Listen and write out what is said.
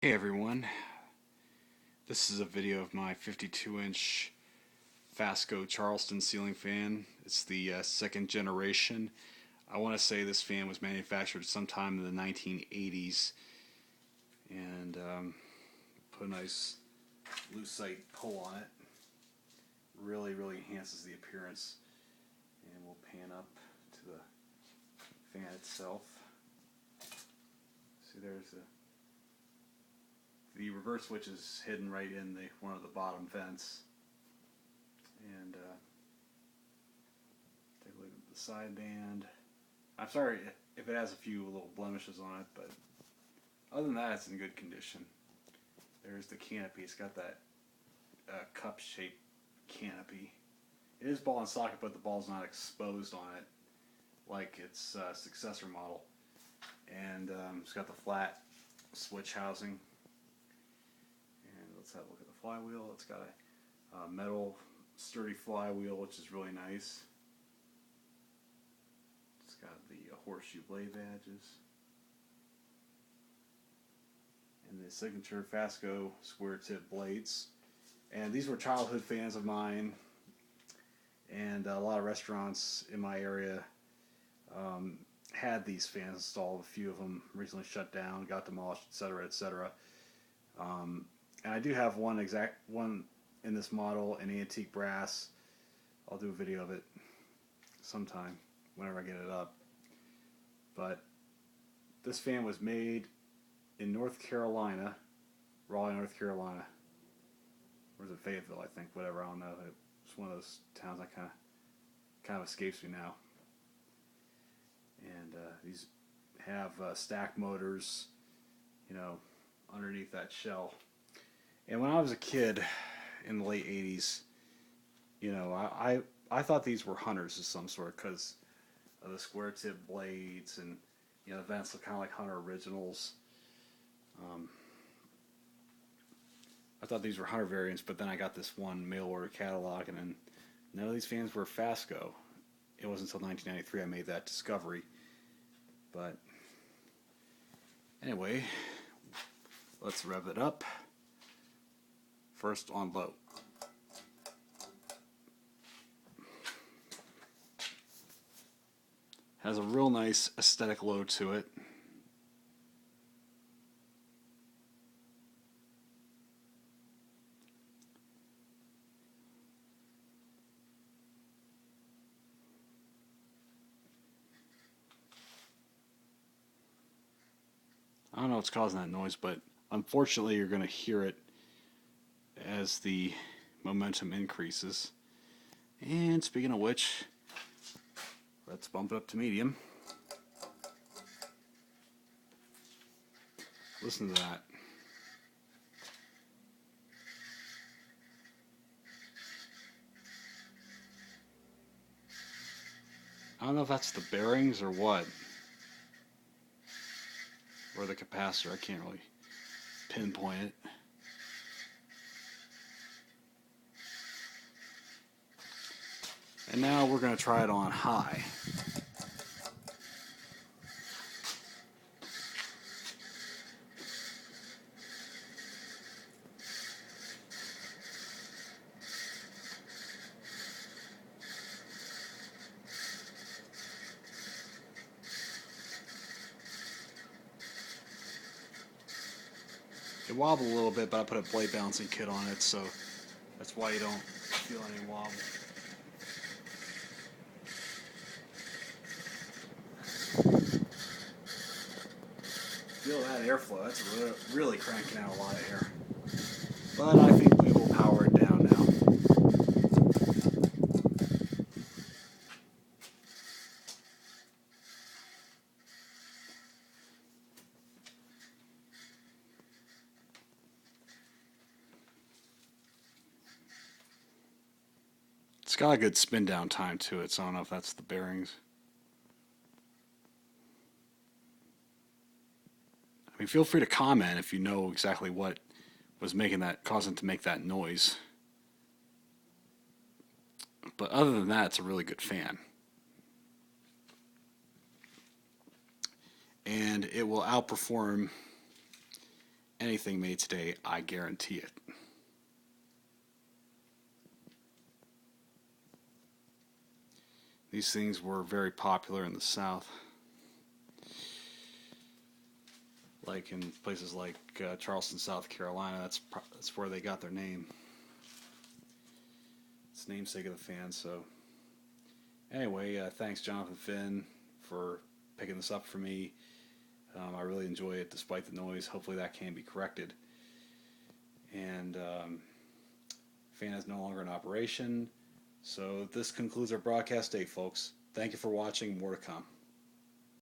Hey everyone, this is a video of my 52-inch Fasco Charleston ceiling fan. It's the second generation. I want to say this fan was manufactured sometime in the 1980s and put a nice lucite pull on it. Really enhances the appearance. And we'll pan up to the fan itself. See, there's the reverse switch is hidden right in one of the bottom vents. And take a look at the sideband. I'm sorry if it has a few little blemishes on it, but other than that, it's in good condition. There's the canopy. It's got that cup-shaped canopy. It is ball and socket, but the ball's not exposed on it like its successor model. And it's got the flat switch housing. Let's have a look at the flywheel. It's got a metal sturdy flywheel, which is really nice. It's got the horseshoe blade badges. And the signature Fasco square tip blades. And these were childhood fans of mine. And a lot of restaurants in my area had these fans installed. A few of them recently shut down, got demolished, etc., etc. And I do have one in this model in antique brass. I'll do a video of it sometime whenever I get it up. But this fan was made in North Carolina, Raleigh, North Carolina. Or is it Fayetteville, I think, whatever, I don't know. It's one of those towns that kind of escapes me now. And these have stack motors, underneath that shell. And when I was a kid in the late 80s, I thought these were hunters of some sort because of the square tip blades and, the vents look kind of like Hunter originals. I thought these were Hunter variants, but then I got this one mail order catalog, and then none of these fans were Fasco. It wasn't until 1993 I made that discovery. But anyway, let's rev it up. First on low. Has a real nice aesthetic low to it. I don't know what's causing that noise, but unfortunately you're going to hear it as the momentum increases. And speaking of which, let's bump it up to medium. Listen to that. I don't know if that's the bearings or what. Or the capacitor, I can't really pinpoint it. And now we're going to try it on high. It wobbled a little bit, but I put a blade balancing kit on it, so that's why you don't feel any wobble. Feel that airflow. That's really cranking out a lot of air. But I think we will power it down now. It's got a good spin down time to it, so I don't know if that's the bearings. I mean, feel free to comment if you know exactly what was causing it to make that noise. But other than that, it's a really good fan. And it will outperform anything made today, I guarantee it. These things were very popular in the South, like in places like Charleston, South Carolina. That's where they got their name. It's namesake of the fans. So anyway, thanks Jonathan Finn for picking this up for me. I really enjoy it despite the noise. Hopefully that can be corrected. And fan is no longer in operation. So this concludes our broadcast day, folks. Thank you for watching. More to come.